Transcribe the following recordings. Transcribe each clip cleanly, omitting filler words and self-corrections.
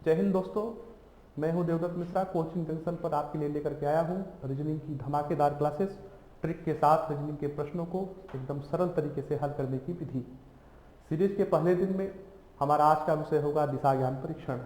जय हिंद दोस्तों, मैं हूं देवदत्त मिश्रा। कोचिंग जंक्शन पर आपके लिए लेकर के आया हूं रीजनिंग की धमाकेदार क्लासेस। ट्रिक के साथ रीजनिंग के प्रश्नों को एकदम सरल तरीके से हल करने की विधि। सीरीज के पहले दिन में हमारा आज का विषय होगा दिशा ज्ञान परीक्षण।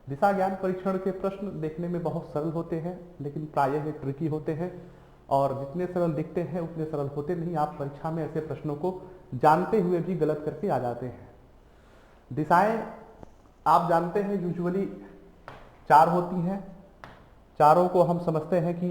दिशा ज्ञान परीक्षण के प्रश्न देखने में बहुत सरल होते हैं, लेकिन प्रायः ये ट्रिकी होते हैं और जितने सरल दिखते हैं उतने सरल होते नहीं। आप परीक्षा में ऐसे प्रश्नों को जानते हुए भी गलत करके आ जाते हैं। दिशाएं आप जानते हैं यूजुअली चार होती हैं। चारों को हम समझते हैं कि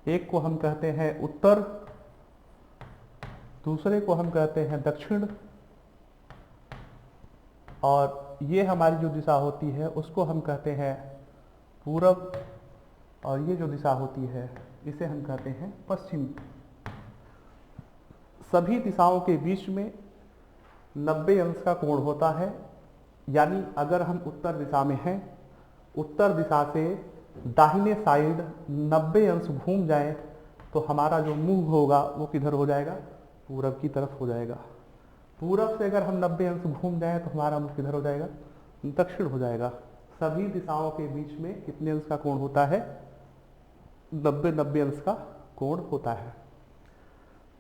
एक को हम कहते हैं उत्तर, दूसरे को हम कहते हैं दक्षिण, और ये हमारी जो दिशा होती है उसको हम कहते हैं पूरब, और ये जो दिशा होती है इसे हम कहते हैं पश्चिम। सभी दिशाओं के बीच में 90 अंश का कोण होता है। यानी अगर हम उत्तर दिशा में हैं, उत्तर दिशा से दाहिने साइड 90 अंश घूम जाए तो हमारा जो मुंह होगा वो किधर हो जाएगा? पूरब की तरफ हो जाएगा। पूरब से अगर हम 90 अंश घूम जाए तो हमारा मुंह किधर हो जाएगा? दक्षिण हो जाएगा। सभी दिशाओं के बीच में कितने अंश का कोण होता है? 90 अंश का कोण होता है।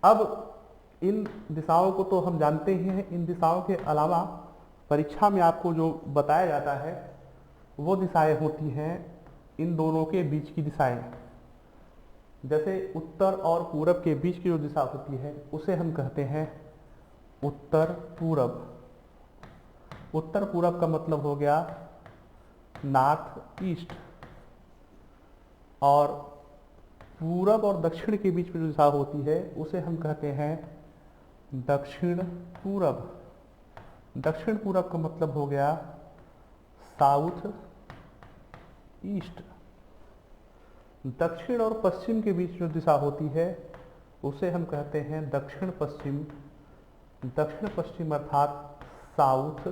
अब इन दिशाओं को तो हम जानते ही हैं। इन दिशाओं के अलावा परीक्षा में आपको जो बताया जाता है वो दिशाएं होती हैं इन दोनों के बीच की दिशाएं। जैसे उत्तर और पूरब के बीच की जो दिशा होती है उसे हम कहते हैं उत्तर पूरब। उत्तर पूरब का मतलब हो गया नॉर्थ ईस्ट, और पूरब और दक्षिण के बीच में जो दिशा होती है उसे हम कहते हैं दक्षिण पूरब। दक्षिण पूरब का मतलब हो गया साउथ ईस्ट। दक्षिण और पश्चिम के बीच जो दिशा होती है उसे हम कहते हैं दक्षिण पश्चिम। दक्षिण पश्चिम अर्थात साउथ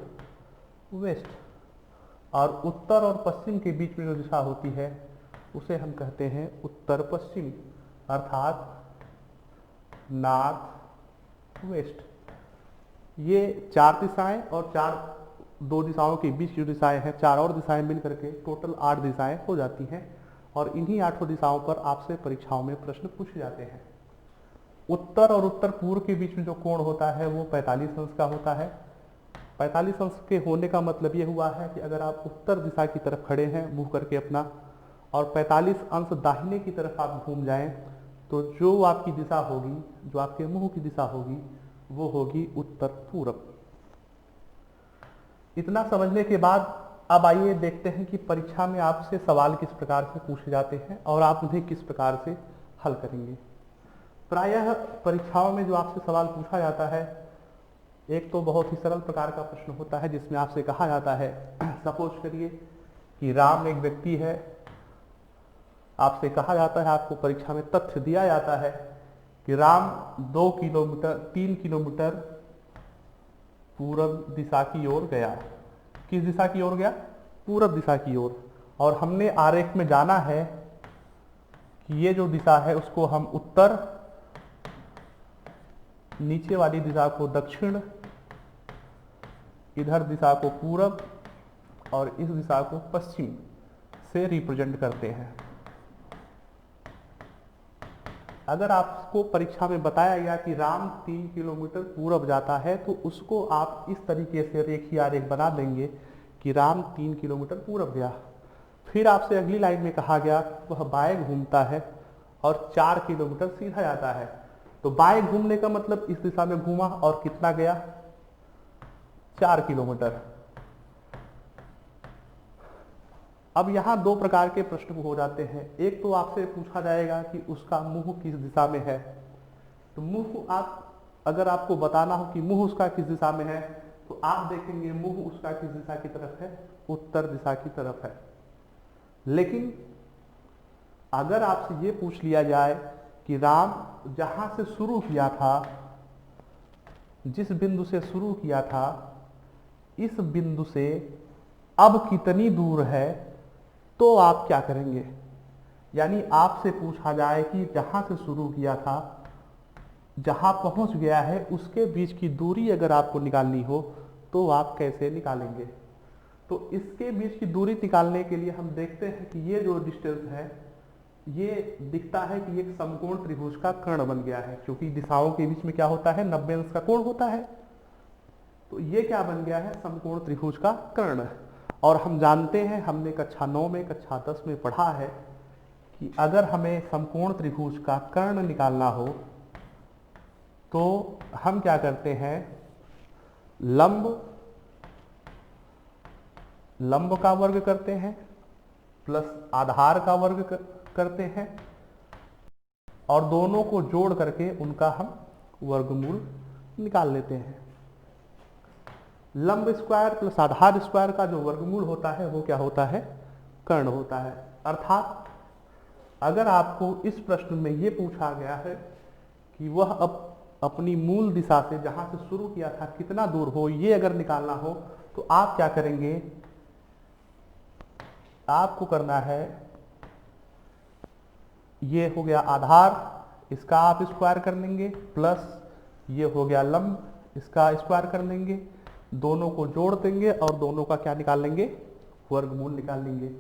वेस्ट। और उत्तर और पश्चिम के बीच में जो दिशा होती है उसे हम कहते हैं उत्तर पश्चिम अर्थात नॉर्थ वेस्ट। ये चार दिशाएं और दो दिशाओं के बीच जो दिशाएं हैं, चार और दिशाएं मिलकर के टोटल 8 दिशाएं हो जाती हैं। और इन्हीं 8 दिशाओं पर आपसे परीक्षाओं में प्रश्न पूछे जाते हैं। उत्तर और उत्तर पूर्व के बीच में जो कोण होता है वो 45 अंश का होता है। 45 अंश के होने का मतलब ये हुआ है कि अगर आप उत्तर दिशा की तरफ खड़े हैं मुंह करके अपना, और 45 अंश दाहिने की तरफ आप घूम जाएं, तो जो आपकी दिशा होगी, जो आपके मुंह की दिशा होगी, वो होगी उत्तर पूरब। इतना समझने के बाद अब आइए देखते हैं कि परीक्षा में आपसे सवाल किस प्रकार से पूछे जाते हैं और आप उन्हें किस प्रकार से हल करेंगे। प्रायः परीक्षाओं में जो आपसे सवाल पूछा जाता है, एक तो बहुत ही सरल प्रकार का प्रश्न होता है जिसमें आपसे कहा जाता है, सपोज करिए कि राम एक व्यक्ति है। आपसे कहा जाता है, आपको परीक्षा में तथ्य दिया जाता है कि राम 3 किलोमीटर पूरब दिशा की ओर गया। किस दिशा की ओर गया? पूरब दिशा की ओर। और हमने आरेख में जाना है कि ये जो दिशा है उसको हम उत्तर, नीचे वाली दिशा को दक्षिण, इधर दिशा को पूरब और इस दिशा को पश्चिम से रिप्रेजेंट करते हैं। अगर आपको परीक्षा में बताया गया कि राम 3 किलोमीटर पूरब जाता है तो उसको आप इस तरीके से रेखीय आरेख बना देंगे कि राम 3 किलोमीटर पूरब गया। फिर आपसे अगली लाइन में कहा गया वह बाएं घूमता है और 4 किलोमीटर सीधा जाता है। तो बाएं घूमने का मतलब इस दिशा में घूमा और कितना गया? 4 किलोमीटर। अब यहाँ 2 प्रकार के प्रश्न हो जाते हैं। एक तो आपसे पूछा जाएगा कि उसका मुंह किस दिशा में है। तो मुंह अगर आपको बताना हो कि मुंह उसका किस दिशा में है तो आप देखेंगे मुंह उसका किस दिशा की तरफ है? उत्तर दिशा की तरफ है। लेकिन अगर आपसे ये पूछ लिया जाए कि राम जहां से शुरू किया था, जिस बिंदु से शुरू किया था, इस बिंदु से अब कितनी दूर है, तो आप क्या करेंगे? यानी आपसे पूछा जाए कि जहां से शुरू किया था, जहां पहुंच गया है, उसके बीच की दूरी अगर आपको निकालनी हो तो आप कैसे निकालेंगे। तो इसके बीच की दूरी निकालने के लिए हम देखते हैं कि ये जो डिस्टेंस है ये दिखता है कि एक समकोण त्रिभुज का कर्ण बन गया है, क्योंकि दिशाओं के बीच में क्या होता है, 90 अंश का कोण होता है। तो ये क्या बन गया है, समकोण त्रिभुज का कर्ण। और हम जानते हैं, हमने कक्षा 9 में कक्षा 10 में पढ़ा है कि अगर हमें समकोण त्रिभुज का कर्ण निकालना हो तो हम क्या करते हैं, लंब का वर्ग करते हैं प्लस आधार का वर्ग करते हैं और दोनों को जोड़ करके उनका हम वर्गमूल निकाल लेते हैं। लंब स्क्वायर प्लस आधार स्क्वायर का जो वर्गमूल होता है वो क्या होता है, कर्ण होता है। अर्थात अगर आपको इस प्रश्न में ये पूछा गया है कि वह अपनी मूल दिशा से जहां से शुरू किया था कितना दूर हो, ये अगर निकालना हो तो आप क्या करेंगे, आपको करना है, ये हो गया आधार, इसका आप स्क्वायर कर लेंगे, प्लस ये हो गया लंब, इसका स्क्वायर कर लेंगे, दोनों को जोड़ देंगे और दोनों का क्या निकाल लेंगे, वर्गमूल निकाल लेंगे।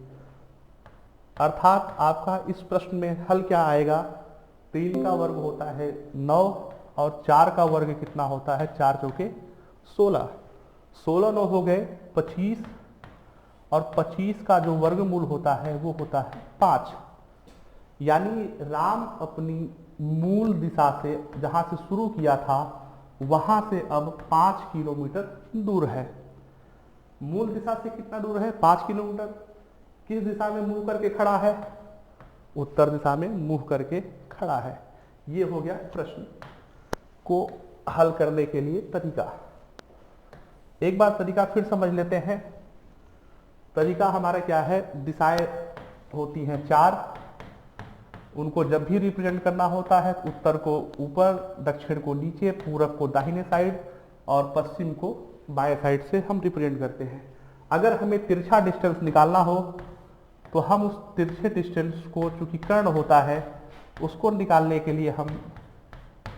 अर्थात आपका इस प्रश्न में हल क्या आएगा, 3 का वर्ग होता है 9 और 4 का वर्ग कितना होता है, 4 चौके 16, 16 9 हो गए 25 और 25 का जो वर्गमूल होता है वो होता है 5। यानी राम अपनी मूल दिशा से जहां से शुरू किया था वहां से अब 5 किलोमीटर दूर है। मूल दिशा से कितना दूर है, 5 किलोमीटर। किस दिशा में मुंह करके खड़ा है, उत्तर दिशा में मुंह करके खड़ा है। ये हो गया प्रश्न को हल करने के लिए तरीका। एक बार तरीका फिर समझ लेते हैं। तरीका हमारा क्या है, दिशाएं होती हैं 4, उनको जब भी रिप्रेजेंट करना होता है उत्तर को ऊपर, दक्षिण को नीचे, पूरब को दाहिने साइड और पश्चिम को बाएं साइड से हम रिप्रेजेंट करते हैं। अगर हमें तिरछा डिस्टेंस निकालना हो तो हम उस तिरछे डिस्टेंस को, चूंकि कर्ण होता है, उसको निकालने के लिए हम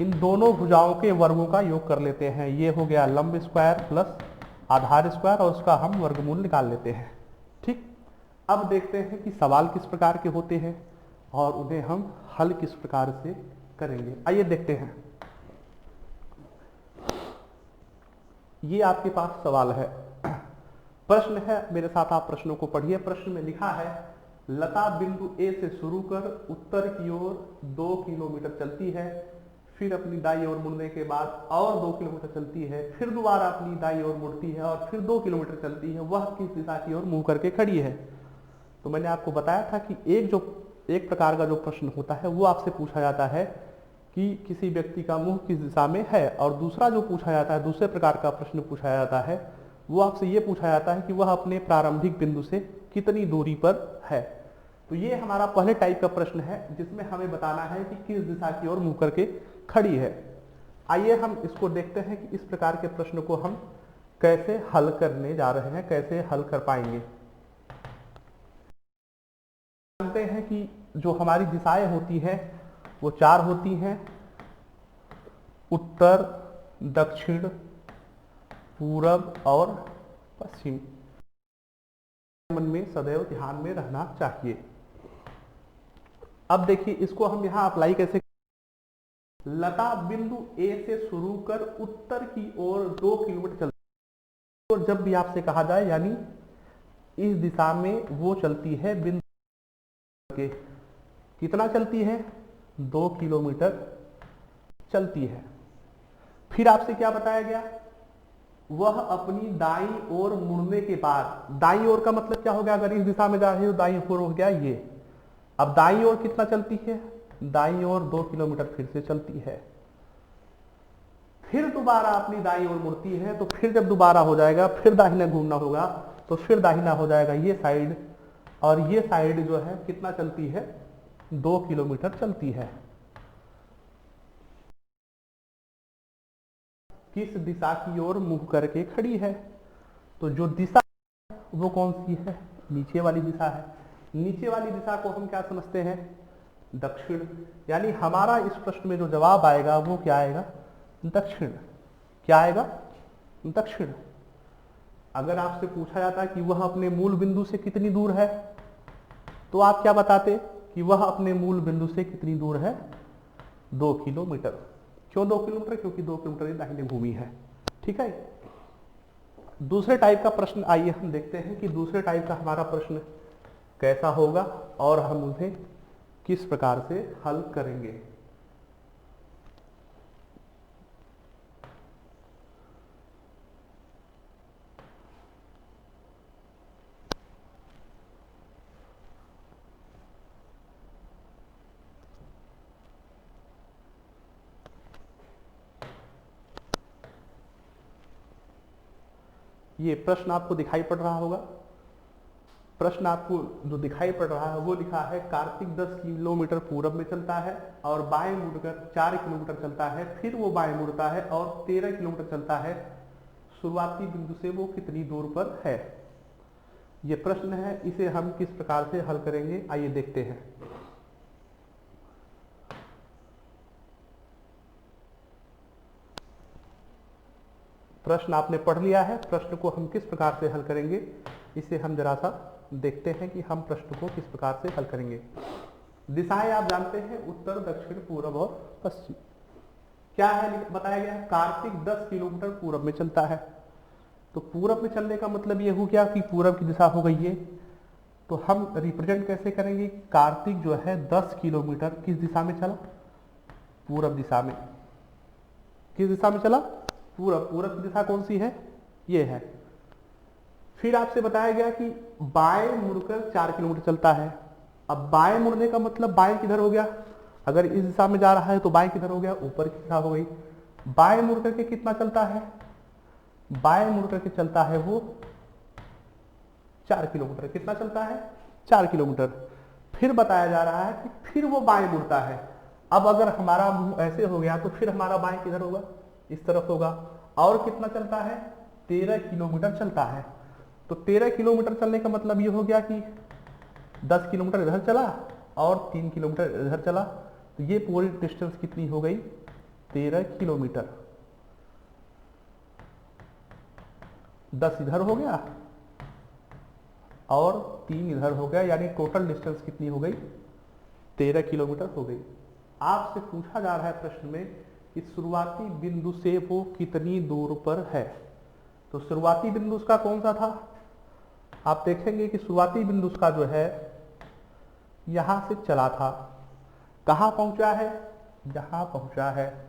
इन दोनों भुजाओं के वर्गों का योग कर लेते हैं। ये हो गया लंब स्क्वायर प्लस आधार स्क्वायर और उसका हम वर्गमूल निकाल लेते हैं। ठीक, अब देखते हैं कि सवाल किस प्रकार के होते हैं और उन्हें हम हल किस प्रकार से करेंगे। आइए देखते हैं। ये आपके पास सवाल है, प्रश्न है, मेरे साथ आप प्रश्नों को पढ़िए। प्रश्न में लिखा है, लता बिंदु ए से शुरू कर उत्तर की ओर 2 किलोमीटर चलती है, फिर अपनी दाईं ओर मुड़ने के बाद और 2 किलोमीटर चलती है, फिर दोबारा अपनी दाईं ओर मुड़ती है और फिर 2 किलोमीटर चलती है। वह किस दिशा की ओर मुंह करके खड़ी है। तो मैंने आपको बताया था कि एक प्रकार का जो प्रश्न होता है वो आपसे पूछा जाता है कि किसी व्यक्ति का मुंह किस दिशा में है, और दूसरा जो पूछा जाता है, दूसरे प्रकार का प्रश्न पूछा जाता है, वो आपसे ये पूछा जाता है कि वह अपने प्रारंभिक बिंदु से कितनी दूरी पर है। तो ये हमारा पहले टाइप का प्रश्न है जिसमें हमें बताना है कि किस दिशा की ओर मुंह करके खड़ी है। आइए हम इसको देखते हैं कि इस प्रकार के प्रश्न को हम कैसे हल करने जा रहे हैं, कैसे हल कर पाएंगे। जानते हैं कि जो हमारी दिशाएं होती हैं वो 4 होती हैं, उत्तर, दक्षिण, पूरब और पश्चिम। मन में सदैव ध्यान में रहना चाहिए। अब देखिए इसको हम यहां अप्लाई कैसे, लता बिंदु ए से शुरू कर उत्तर की ओर 2 किलोमीटर चलती है। और जब भी आपसे कहा जाए यानी इस दिशा में वो चलती है बिंदु के, कितना चलती है, 2 किलोमीटर चलती है। फिर आपसे क्या बताया गया, वह अपनी दाईं ओर मुड़ने के बाद, दाईं ओर का मतलब क्या हो गया, अगर इस दिशा में जा रही हो दाईं ओर हो गया ये। अब दाईं ओर कितना चलती है, दाईं ओर 2 किलोमीटर फिर से चलती है। फिर दोबारा अपनी दाईं ओर मुड़ती है, तो फिर जब दोबारा हो जाएगा फिर दाहिना घूमना होगा, तो फिर दाहिना हो जाएगा ये साइड, और ये साइड जो है कितना चलती है, 2 किलोमीटर चलती है। किस दिशा की ओर मुंह करके खड़ी है, तो जो दिशा वो कौन सी है, नीचे वाली दिशा है। नीचे वाली दिशा को हम क्या समझते हैं, दक्षिण। यानी हमारा इस प्रश्न में जो जवाब आएगा वो क्या आएगा, दक्षिण। क्या आएगा, दक्षिण। अगर आपसे पूछा जाता कि वह अपने मूल बिंदु से कितनी दूर है, तो आप क्या बताते कि वह अपने मूल बिंदु से कितनी दूर है, 2 किलोमीटर। क्यों 2 किलोमीटर? क्योंकि 2 किलोमीटर की दाहिनी भूमि है। ठीक है। दूसरे टाइप का प्रश्न आइए हम देखते हैं कि दूसरे टाइप का हमारा प्रश्न कैसा होगा और हम उसे किस प्रकार से हल करेंगे। ये प्रश्न आपको दिखाई पड़ रहा होगा। प्रश्न आपको जो दिखाई पड़ रहा है वो लिखा है कार्तिक 10 किलोमीटर पूरब में चलता है और बाएं मुड़कर 4 किलोमीटर चलता है, फिर वो बाएं मुड़ता है और 13 किलोमीटर चलता है। शुरुआती बिंदु से वो कितनी दूर पर है? ये प्रश्न है, इसे हम किस प्रकार से हल करेंगे आइए देखते हैं। प्रश्न आपने पढ़ लिया है, प्रश्न को हम किस प्रकार से हल करेंगे इसे हम जरा सा देखते हैं कि हम प्रश्न को किस प्रकार से हल करेंगे। दिशाएं आप जानते हैं, उत्तर, दक्षिण, पूर्व और पश्चिम। क्या है बताया गया? कार्तिक 10 किलोमीटर पूरब में चलता है। तो पूरब में चलने का मतलब ये हो गया कि पूरब की दिशा हो गई है। तो हम रिप्रेजेंट कैसे करेंगे? कार्तिक जो है 10 किलोमीटर किस दिशा में चला? पूरब दिशा में। किस दिशा में चला? पूरब। पूरब की दिशा कौन सी है? ये है। फिर आपसे बताया गया कि बाएं मुड़कर 4 किलोमीटर चलता है। अब बाएं मुड़ने का मतलब बाएं किधर हो गया? अगर इस दिशा में जा रहा है तो बाएं किधर हो गया? ऊपर की दिशा हो गई। बाएं मुड़ करके कितना चलता है? बाएं मुड़ करके चलता है वो 4 किलोमीटर। कितना चलता है? 4 किलोमीटर। फिर बताया जा रहा है कि फिर वो बाएं मुड़ता है। अब अगर हमारा मुंह ऐसे हो गया तो फिर हमारा बाएं किधर होगा? इस तरफ होगा। और कितना चलता है? 13 किलोमीटर चलता है। तो 13 किलोमीटर चलने का मतलब ये हो गया कि 10 किलोमीटर इधर चला और 3 किलोमीटर इधर चला। तो ये पूरी डिस्टेंस कितनी हो गई? 13 किलोमीटर। 10 इधर हो गया और 3 इधर हो गया, यानी टोटल डिस्टेंस कितनी हो गई? 13 किलोमीटर हो गई। आपसे पूछा जा रहा है प्रश्न में कि शुरुआती बिंदु से वो कितनी दूर पर है। तो शुरुआती बिंदु उसका कौन सा था? आप देखेंगे कि शुरुआती बिंदु उसका जो है यहां से चला था। कहां पहुंचा है? जहां पहुंचा है।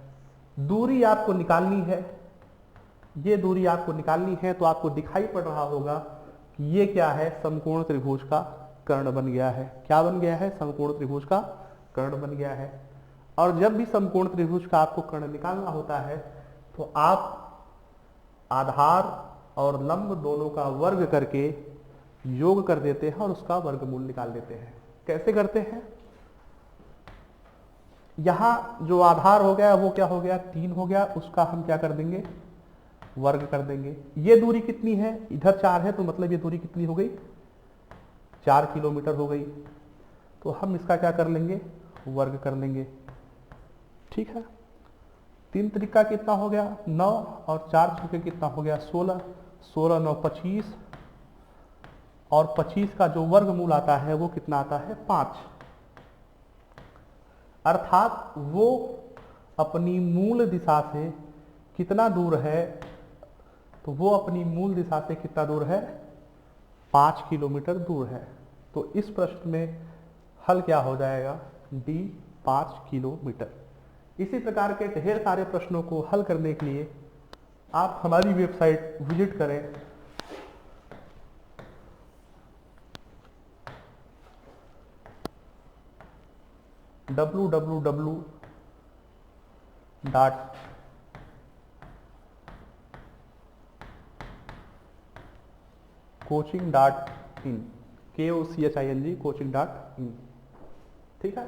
दूरी आपको निकालनी है। ये दूरी आपको निकालनी है तो आपको दिखाई पड़ रहा होगा कि ये क्या है? समकोण त्रिभुज का कर्ण बन गया है। क्या बन गया है? समकोण त्रिभुज का कर्ण बन गया है। और जब भी समकोण त्रिभुज का आपको कर्ण निकालना होता है तो आप आधार और लंब दोनों का वर्ग करके योग कर देते हैं और उसका वर्गमूल निकाल देते हैं। कैसे करते हैं? यहां जो आधार हो गया वो क्या हो गया? 3 हो गया। उसका हम क्या कर देंगे? वर्ग कर देंगे। ये दूरी कितनी है? इधर 4 है तो मतलब ये दूरी कितनी हो गई? 4 किलोमीटर हो गई। तो हम इसका क्या कर लेंगे? वर्ग कर लेंगे। ठीक है। 3 तरीका कितना हो गया? 9 और 4 छुके कितना हो गया? 16। 16 9 25 और 25 का जो वर्गमूल आता है वो कितना आता है? 5। अर्थात वो अपनी मूल दिशा से कितना दूर है? तो वो अपनी मूल दिशा से कितना दूर है? 5 किलोमीटर दूर है। तो इस प्रश्न में हल क्या हो जाएगा? D 5 kilometre. इसी प्रकार के ढेर सारे प्रश्नों को हल करने के लिए आप हमारी वेबसाइट विजिट करें। www.coaching.in coaching.in। ठीक है।